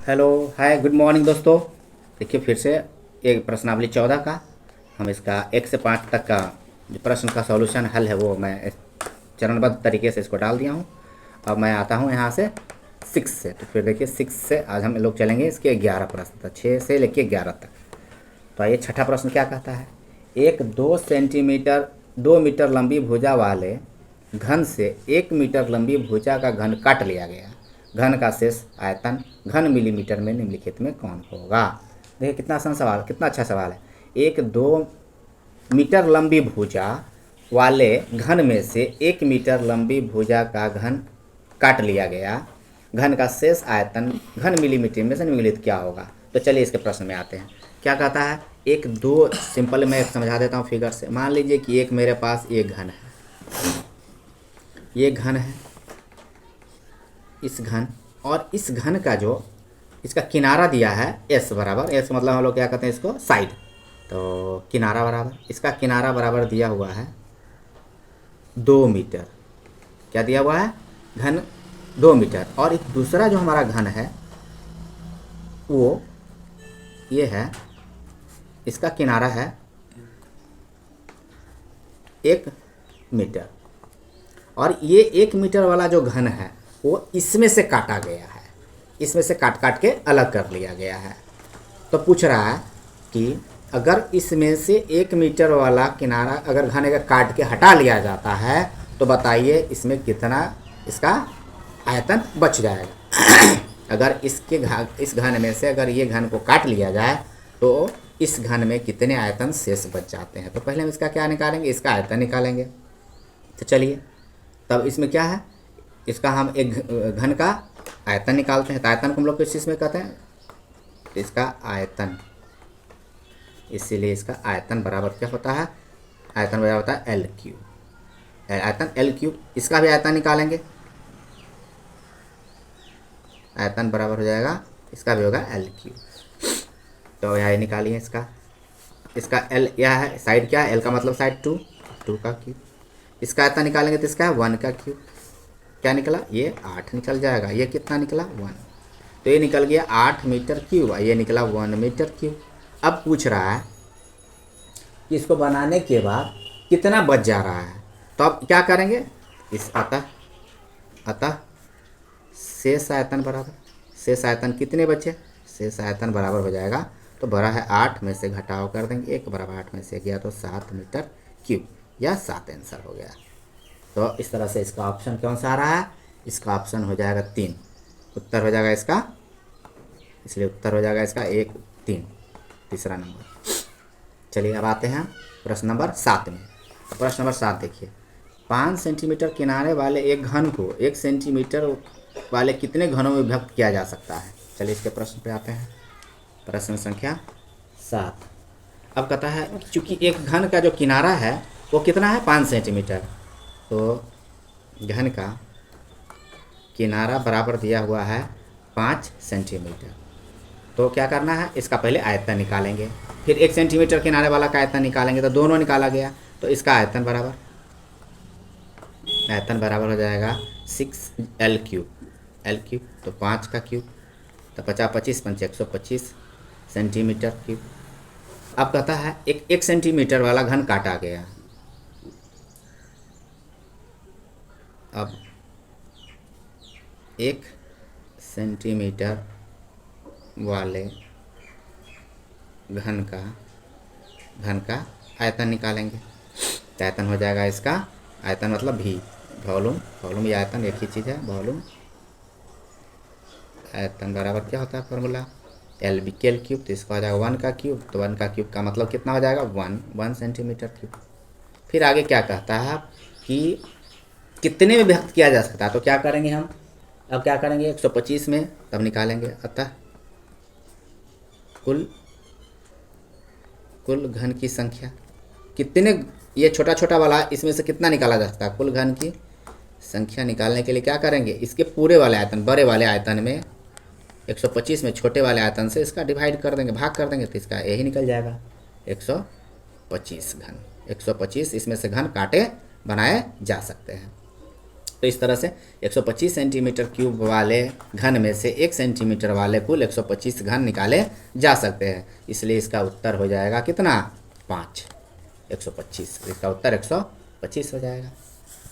Hello, हाय, good morning दोस्तों। देखिए फिर से एक प्रश्नावली 14 का हम इसका 1 से 5 तक का जो प्रश्न का सॉल्यूशन हल है वो मैं चरणबद्ध तरीके से इसको डाल दिया हूँ। अब मैं आता हूँ यहाँ से 6 से। तो फिर देखिए 6 से आज हम लोग चलेंगे इसके 11 प्रश्न तक, 6 से लेके 11 तक। तो आइए छठा प्रश्न क्या कहता है। एक 2 सेंटीमीटर 2 मीटर लंबी भुजा वाले घन से 1 मीटर लंबी भुजा का घन काट लिया गया। घन का शेष आयतन घन मिलीमीटर में निम्नलिखित में कौन होगा। देखिए कितना आसान सवाल, कितना अच्छा सवाल है। एक 2 मीटर लंबी भुजा वाले घन में से 1 मीटर लंबी भुजा का घन काट लिया गया। घन का शेष आयतन घन मिलीमीटर में से निम्नलिखित क्या होगा। तो चलिए इसके प्रश्न में आते हैं। क्या कहता है, एक दो सिंपल मैं समझा देता हूँ फिगर से। मान लीजिए कि एक मेरे पास एक घन है, ये घन है, इस घन और इस घन का जो इसका किनारा दिया है एस बराबर, एस मतलब हम लोग क्या कहते हैं इसको, साइड। तो किनारा बराबर, इसका किनारा बराबर दिया हुआ है 2 मीटर। क्या दिया हुआ है, घन 2 मीटर। और एक दूसरा जो हमारा घन है वो ये है, इसका किनारा है 1 मीटर। और ये 1 मीटर वाला जो घन है वो इसमें से काटा गया है, इसमें से काट काट के अलग कर लिया गया है। तो पूछ रहा है कि अगर इसमें से 1 मीटर वाला किनारा अगर घन का काट के हटा लिया जाता है तो बताइए इसमें कितना इसका आयतन बच जाएगा। अगर इस घन में से अगर ये घन को काट लिया जाए तो इस घन में कितने आयतन शेष बच जाते हैं। तो पहले हम इसका क्या निकालेंगे, इसका आयतन निकालेंगे। तो चलिए तब इसमें क्या है, इसका हम एक घन का आयतन निकालते हैं। तो आयतन को हम लोग किस चीज़ में कहते हैं, इसका आयतन। इसीलिए इसका आयतन बराबर क्या होता है, आयतन बराबर होता है एल क्यूब। आयतन एल क्यूब, इसका भी आयतन निकालेंगे। आयतन बराबर हो जाएगा, इसका भी होगा एल क्यूब। तो यहाँ निकालिए इसका एल यह है, साइड क्या है, एल का मतलब साइड 2 का क्यूब। इसका आयतन निकालेंगे तो इसका है 1 का क्यूब। क्या निकला, ये 8 निकल जाएगा। ये कितना निकला, 1। तो ये निकल गया 8 मीटर क्यूब, ये निकला 1 मीटर क्यूब। अब पूछ रहा है कि इसको बनाने के बाद कितना बच जा रहा है। तो अब क्या करेंगे, इस अतः शेष आयतन बराबर, शेष आयतन कितने बचे, शेष आयतन बराबर हो जाएगा, तो बड़ा है 8 में से घटाव कर देंगे, 1 बराबर 8 में से गया तो 7 मीटर क्यूब, या 7 आंसर हो गया। तो इस तरह से इसका ऑप्शन कौन सा आ रहा है, इसका ऑप्शन हो जाएगा 3। उत्तर हो जाएगा इसका, इसलिए उत्तर हो जाएगा इसका 1 3, तीसरा नंबर। चलिए अब आते हैं प्रश्न नंबर 7 में। प्रश्न नंबर 7 देखिए, 5 सेंटीमीटर किनारे वाले एक घन को 1 सेंटीमीटर वाले कितने घनों में विभक्त किया जा सकता है। चलिए इसके प्रश्न पे आते हैं। प्रश्न संख्या 7। अब कहता है चूंकि एक घन का जो किनारा है वो कितना है, 5 सेंटीमीटर। तो घन का किनारा बराबर दिया हुआ है 5 सेंटीमीटर। तो क्या करना है, इसका पहले आयतन निकालेंगे, फिर 1 सेंटीमीटर किनारे वाला का आयतन निकालेंगे। तो दोनों निकाला गया, तो इसका आयतन बराबर हो जाएगा 6L क्यूब। एल क्यूब तो 5 का क्यूब, तो 50 25 पंच 125 सेंटीमीटर क्यूब। अब कहता है एक सेंटीमीटर वाला घन काटा गया। अब 1 सेंटीमीटर वाले घन का आयतन निकालेंगे। तो आयतन हो जाएगा इसका, आयतन मतलब भी वॉल्यूम या आयतन एक ही चीज़ है, वॉल्यूम। आयतन बराबर क्या होता है फॉर्मूला, एल बी के एल क्यूब। तो इसका हो जाएगा 1 का क्यूब, तो 1 का क्यूब का मतलब कितना हो जाएगा, 1 सेंटीमीटर क्यूब। फिर आगे क्या कहता है कि कितने में व्यक्त किया जा सकता है। तो क्या करेंगे हम, अब क्या करेंगे 125 में तब निकालेंगे। अतः कुल घन की संख्या कितने, ये छोटा छोटा वाला इसमें से कितना निकाला जा सकता है, कुल घन की संख्या निकालने के लिए क्या करेंगे, इसके पूरे वाले आयतन, बड़े वाले आयतन में 125 में छोटे वाले आयतन से इसका डिवाइड कर देंगे, भाग कर देंगे, तो इसका यही निकल जाएगा 125 घन। 125 इसमें से घन काटे बनाए जा सकते हैं। तो इस तरह से 125 सेंटीमीटर क्यूब वाले घन में से 1 सेंटीमीटर वाले कुल 125 घन निकाले जा सकते हैं। इसलिए इसका उत्तर हो जाएगा कितना, 5, 125। इसका उत्तर 125 हो जाएगा।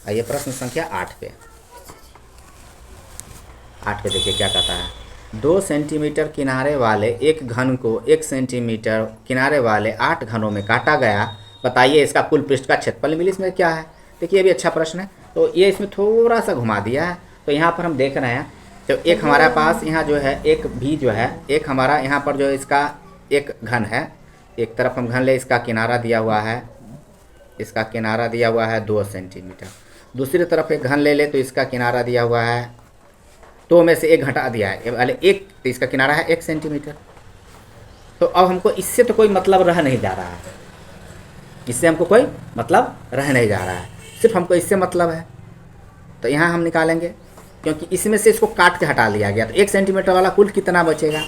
आइए प्रश्न संख्या 8 पे। 8 पे देखिए क्या कहता है। 2 सेंटीमीटर किनारे वाले एक घन को 1 सेंटीमीटर किनारे वाले 8 घनों में काटा गया, बताइए इसका कुल पृष्ठ का क्षेत्रफल मिली। इसमें क्या है, देखिए ये भी अच्छा प्रश्न है। तो ये इसमें थोड़ा सा घुमा दिया है। तो यहाँ पर हम देख रहे हैं, तो एक हमारे पास यहाँ जो है एक भी जो है, एक हमारा यहाँ पर जो इसका एक घन है, एक तरफ हम घन ले, इसका किनारा दिया हुआ है, इसका किनारा दिया हुआ है 2 सेंटीमीटर। दूसरी तरफ एक घन ले ले तो इसका किनारा दिया हुआ है, 2 में से 1 घटा दिया है, वाले 1, तो इसका किनारा है 1 सेंटीमीटर। तो अब हमको इससे तो कोई मतलब रह नहीं जा रहा है, इससे हमको कोई मतलब रह नहीं जा रहा है, सिर्फ हमको इससे मतलब है। तो यहाँ हम निकालेंगे, क्योंकि इसमें से इसको काट के हटा लिया गया, तो 1 सेंटीमीटर वाला कुल कितना बचेगा।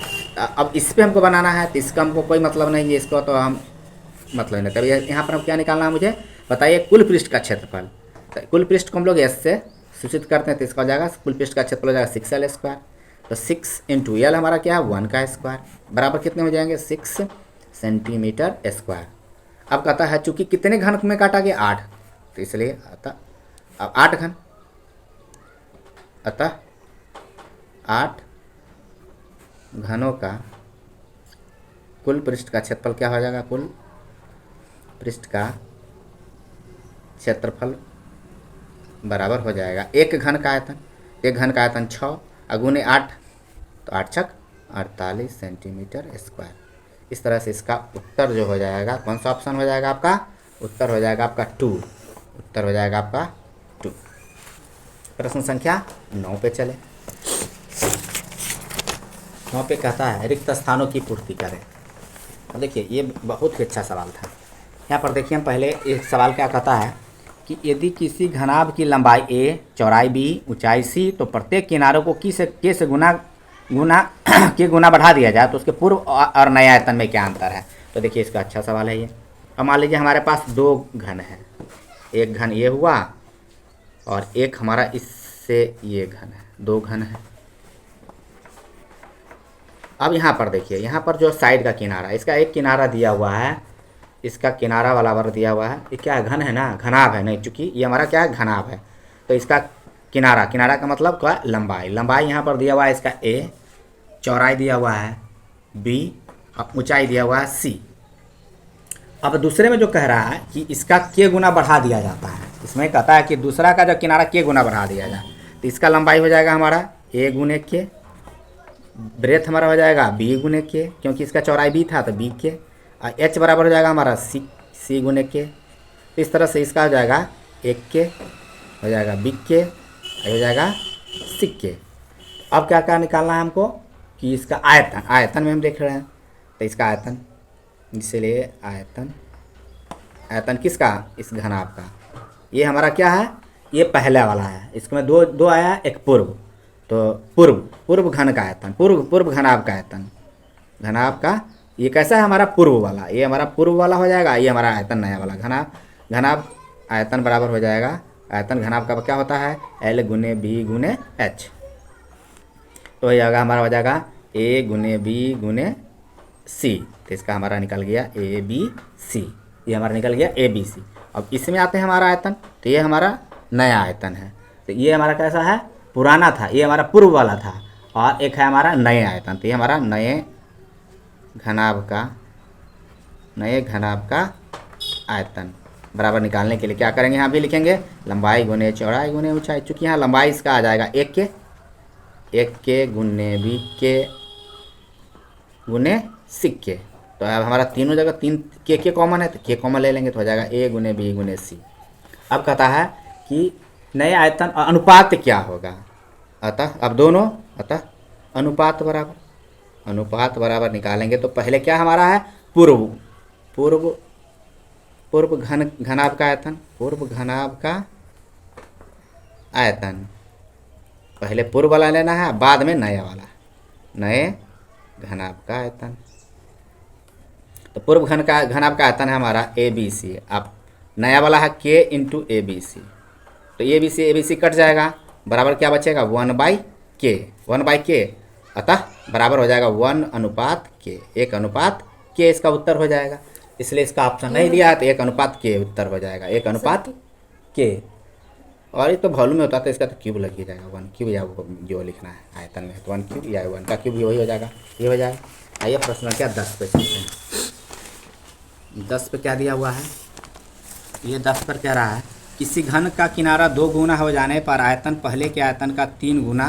अब इस पर हमको बनाना है, तो इसका हमको कोई मतलब नहीं है, इसको तो हम मतलब नहीं। तभी यहाँ पर हम क्या निकालना है मुझे, बताइए कुल पृष्ठ का क्षेत्रफल। तो कुल पृष्ठ को हम लोग एस से सूचित करते हैं, तो इसका हो जाएगा कुल पृष्ठ का क्षेत्रफल हो जाएगा 6l²। तो 6 × l हमारा क्या है, 1 का स्क्वायर, बराबर कितने हो जाएंगे, 6 सेंटीमीटर स्क्वायर। अब कहता है चूंकि कितने घन में काटा गया, 8, तो इसलिए अतः अब 8 घन, अतः 8 घनों का कुल पृष्ठ का क्षेत्रफल क्या हो जाएगा, कुल पृष्ठ का क्षेत्रफल बराबर हो जाएगा 1 घन का आयतन, 1 घन का आयतन 6 अगुने 8, तो 8 छक 48 सेंटीमीटर स्क्वायर। इस तरह से इसका उत्तर जो हो जाएगा, कौन सा ऑप्शन हो जाएगा आपका, उत्तर हो जाएगा आपका 2, उत्तर हो जाएगा आपका 2। प्रश्न संख्या 9 पे चले। 9 पे कहता है रिक्त स्थानों की पूर्ति करें। देखिए ये बहुत ही अच्छा सवाल था। यहाँ पर देखिए हम पहले एक सवाल क्या कहता है कि यदि किसी घनाभ की लंबाई a, चौड़ाई b, ऊंचाई c, तो प्रत्येक किनारों को k से गुना बढ़ा दिया जाए तो उसके पूर्व और नए आयतन में क्या अंतर है। तो देखिए इसका अच्छा सवाल है ये। अब मान लीजिए हमारे पास 2 घन है, एक घन ये हुआ और एक हमारा इससे ये घन है, 2 घन है। अब यहाँ पर देखिए, यहाँ पर जो साइड का किनारा, इसका एक किनारा दिया हुआ है, इसका किनारा वाला वर्ग दिया हुआ है, ये क्या है, घन है ना, घनाभ है, नहीं चूंकि ये हमारा क्या है, घनाभ है। तो इसका किनारा, किनारा का मतलब क्या है, लंबाई, लंबाई यहाँ पर दिया हुआ है इसका a, चौड़ाई दिया हुआ है b और ऊंचाई दिया हुआ है c। अब दूसरे में जो कह रहा है कि इसका k गुना बढ़ा दिया जाता है, इसमें कहता है कि दूसरा का जो किनारा k गुना बढ़ा दिया जाए, तो इसका लंबाई हो जाएगा हमारा a गुने k, ब्रेथ हमारा हो जाएगा b गुने k, क्योंकि इसका चौड़ाई b था तो b k, और h बराबर हो जाएगा हमारा c गुने k। तो इस तरह से इसका हो जाएगा 1k, हो जाएगा b k, हो जाएगा c k। अब क्या क्या निकालना है हमको कि इसका आयतन, आयतन में हम देख रहे हैं, तो इसका आयतन, इसलिए आयतन, आयतन किसका, इस घनाभ का, ये हमारा क्या है, ये पहला वाला है, इसमें दो आया, एक पूर्व, तो पूर्व घन का आयतन, पूर्व घनाभ का आयतन, घनाभ का ये कैसा है हमारा पूर्व वाला, ये हमारा पूर्व वाला हो जाएगा, ये हमारा आयतन नया वाला, घनाभ आयतन बराबर हो जाएगा, आयतन घनाभ का क्या होता है, l गुने b गुने h। तो हो जाएगा हमारा, हो जाएगा a गुने b गुने c, तो इसका हमारा निकल गया a b c, ये हमारा निकल गया a b c। अब इसमें आते हैं हमारा आयतन, तो ये हमारा नया आयतन है, तो ये हमारा कैसा है, पुराना था, ये हमारा पूर्व वाला था, और एक है हमारा नए आयतन, तो ये हमारा नए घनाभ का आयतन बराबर निकालने के लिए क्या करेंगे, यहाँ भी लिखेंगे लंबाई गुने चौड़ाई गुने ऊंचाई। चूँकि यहाँ लंबाई इसका आ जाएगा 1k गुने b k गुने c k, तो अब हमारा तीनों जगह 3 k कॉमन है, तो k कॉमन ले लेंगे, तो हो जाएगा a गुने b गुने c। अब कहता है कि नए आयतन और अनुपात क्या होगा, अतः अब दोनों, अतः अनुपात बराबर निकालेंगे। तो पहले क्या हमारा है, पूर्व घनाभ का आयतन, पूर्व घनाभ का आयतन, पहले पूर्व वाला लेना है, बाद में नया वाला, नए घनाभ का आयतन। तो पूर्व घनाभ का आयतन है हमारा a b c, अब नया वाला है k × a b c, तो ए बी सी कट जाएगा, बराबर क्या बचेगा 1/k, 1/k, अतः बराबर हो जाएगा 1:k, 1:k इसका उत्तर हो जाएगा। इसलिए इसका ऑप्शन नहीं दिया है तो 1:k उत्तर हो जाएगा, 1:k। और ये तो वॉल्यूम में होता है तो इसका तो क्यूब लग ही जाएगा, 1 क्यूब या जो लिखना है आयतन में तो 1 क्यूब या 1 का क्यूब वही हो जाएगा, ये हो जाएगा। आइए प्रश्न संख्या 10 पे चलते हैं। 10 पे क्या दिया हुआ है, ये 10 पर कह रहा है किसी घन का किनारा 2 गुना हो जाने पर आयतन पहले के आयतन का 3 गुना,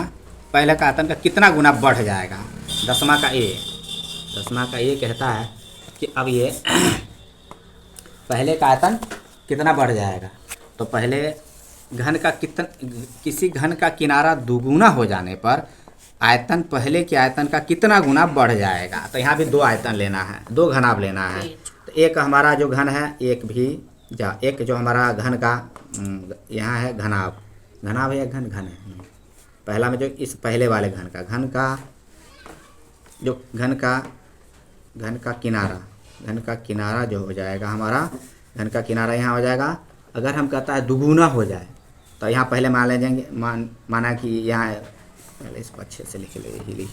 पहले का आयतन का कितना गुना बढ़ जाएगा। 10वां का ए कहता है कि अब ये पहले का आयतन कितना बढ़ जाएगा, तो पहले घन का किसी घन का किनारा दुगुना हो जाने पर आयतन पहले के आयतन का कितना गुना बढ़ जाएगा। तो यहाँ भी 2 आयतन लेना है, 2 घनाभ लेना है। तो एक हमारा जो घन है एक जो हमारा घन का यहाँ है घनाभ है या घन है पहला में जो इस पहले वाले घन का जो घन का किनारा जो हो जाएगा हमारा, घन का किनारा यहाँ हो जाएगा। अगर हम कहता है दुगुना हो जाए तो यहाँ पहले मान ले जाएंगे, माना कि यहाँ पहले इसको अच्छे से लिख ले,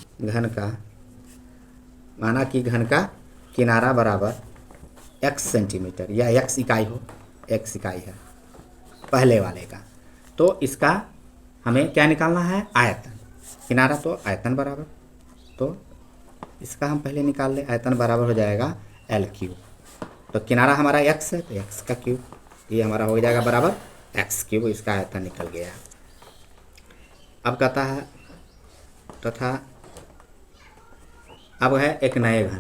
माना कि घन का किनारा बराबर x सेंटीमीटर या x इकाई हो, x इकाई है पहले वाले का, तो इसका हमें क्या निकालना है आयतन, किनारा तो आयतन बराबर, तो इसका हम पहले निकाल लें, आयतन बराबर हो जाएगा L3। तो किनारा हमारा x है तो x का क्यूब, ये हमारा हो जाएगा बराबर x3, इसका आयतन निकल गया। अब कहता है तथा अब है एक नए घन,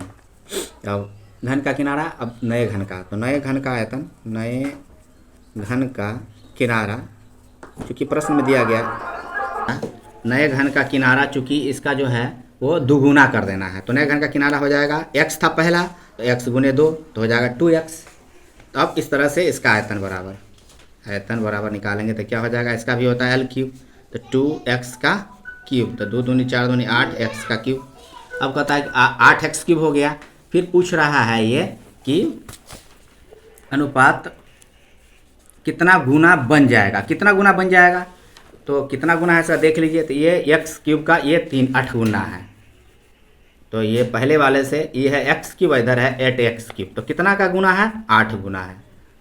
अब घन का किनारा, अब नए घन का, तो नए घन का आयतन, नए घन का किनारा चूँकि प्रश्न में दिया गया नए घन का किनारा, चूँकि इसका जो है वो दुगुना कर देना है, तो नए घन का किनारा हो जाएगा x था पहला तो x गुने 2 तो हो जाएगा 2x। तो अब इस तरह से इसका आयतन बराबर निकालेंगे तो क्या हो जाएगा, इसका भी होता है L3, तो 2x का क्यूब, तो 2 दूनी 4 दूनी 8 x का क्यूब। अब कहता है कि 8x क्यूब हो गया। फिर पूछ रहा है ये कि अनुपात कितना गुना बन जाएगा, तो कितना गुना है सर देख लीजिए। तो ये x क्यूब का ये 8 गुना है, तो ये पहले वाले से ये है x क्यूब, इधर है 8x क्यूब, तो कितना का गुना है 8 गुना है,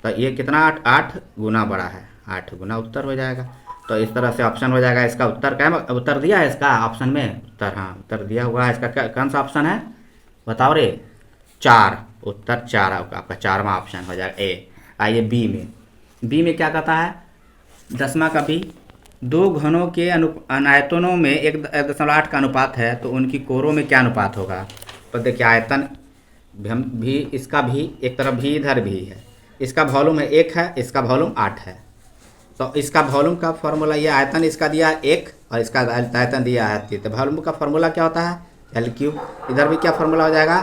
तो ये कितना 8 गुना बड़ा है, 8 गुना उत्तर हो जाएगा। तो इस तरह से ऑप्शन हो जाएगा। इसका उत्तर क्या है, उत्तर दिया है इसका ऑप्शन में, उत्तर दिया हुआ है इसका। कौन सा ऑप्शन है बताओ रे, 4, उत्तर 4 आपका 4वां ऑप्शन हो जाएगा ए। आइए बी में क्या कहता है, 10वां का बी, 2 घनों के आयतनों में 1.8 का अनुपात है तो उनकी कोरों में क्या अनुपात होगा। तो देखिए आयतन भी, इसका भी एक तरफ भी इधर भी है, इसका वॉल्यूम है 1 है, इसका वॉल्यूम 8 है, तो इसका वॉल्यूम का फॉर्मूला, ये आयतन इसका दिया है 1 और इसका आयतन दिया है 3, तो वॉल्यूम का फॉर्मूला क्या होता है L3। इधर भी क्या फॉर्मूला हो जाएगा,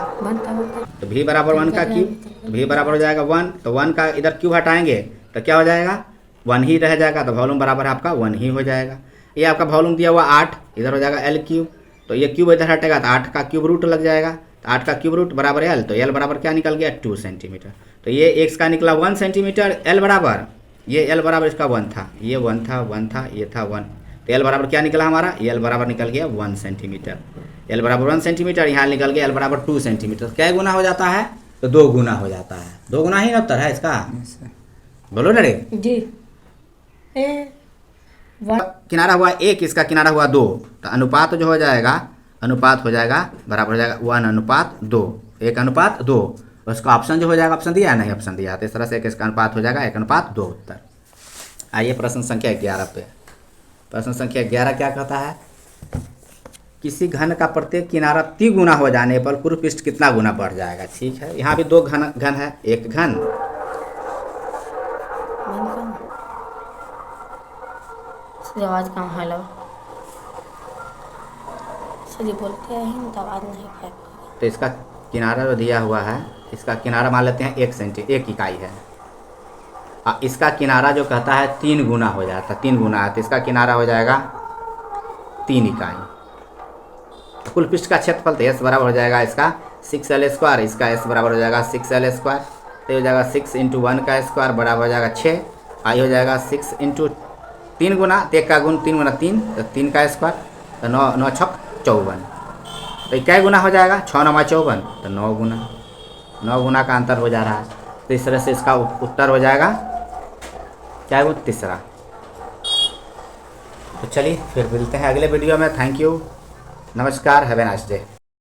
तो v बराबर 1 का क्यूब, तो v बराबर हो जाएगा 1, तो 1 का इधर क्यूब हटाएंगे तो क्या हो जाएगा 1 ही रह जाएगा, तो वॉल्यूम बराबर आपका 1 ही हो जाएगा। ये आपका वॉल्यूम दिया हुआ 8, इधर हो जाएगा L3, तो ये क्यूब इधर हटेगा तो 8 का क्यूब रूट लग जाएगा, तो 8 का क्यूब रूट बराबर L, तो L बराबर क्या निकल गया 2 सेंटीमीटर। तो ये x का निकला 1 सेंटीमीटर, L बराबर, ये L बराबर इसका 1 था, ये 1 था, ये था 1, तो L बराबर क्या निकला हमारा, L बराबर निकल गया 1 सेंटीमीटर, L बराबर 1 सेंटीमीटर, यहाँ निकल गया L बराबर 2 सेंटीमीटर। क्या गुना हो जाता है, तो 2 गुना हो जाता है, 2 गुना ही उत्तर है इसका, बोलो ना रे जी। किनारा हुआ 1, इसका किनारा हुआ 2, तो अनुपात जो हो जाएगा, बराबर हो जाएगा 1:2, 1:2। उसका ऑप्शन जो हो जाएगा, ऑप्शन दिया है नहीं, ऑप्शन दिया, तो इस तरह से इसका अनुपात हो जाएगा 1:2 उत्तर। आइए प्रश्न संख्या 11 पे। प्रश्न संख्या 11 क्या कहता है, किसी घन का प्रत्येक किनारा 3 गुना हो जाने पर पूर्व पृष्ठ कितना गुना बढ़ जाएगा। ठीक है, यहाँ भी 2 घन है, एक घन, आवाज कम हेलो सही बोलते हैं तो आवाज नहीं पाएगा। तो इसका किनारा जो दिया हुआ है, इसका किनारा मान लेते हैं 1 इकाई है, इसका किनारा जो कहता है 3 गुना हो जाता है, 3 गुना है, तो इसका किनारा हो जाएगा 3 इकाई। कुल पृष्ठ का क्षेत्रफल तो S बराबर हो जाएगा इसका 6L², इसका S बराबर हो जाएगा 6L², तो हो जाएगा 6 × 1 का स्क्वायर बराबर हो जाएगा 6, आई हो जाएगा 6 × 3 गुना, तो 1 का गुण 3 गुना 3, तो 3 का स्क्वायर, तो 9 9 छक 54। तो क्या गुना हो जाएगा, 6 9 54, तो 9 गुना, 9 गुना का अंतर हो जा रहा है। तो इस तरह से इसका उत्तर हो जाएगा क्या है वो, तीसरा। तो चलिए फिर मिलते हैं अगले वीडियो में। थैंक यू, नमस्कार, हैव ए नाइस डे।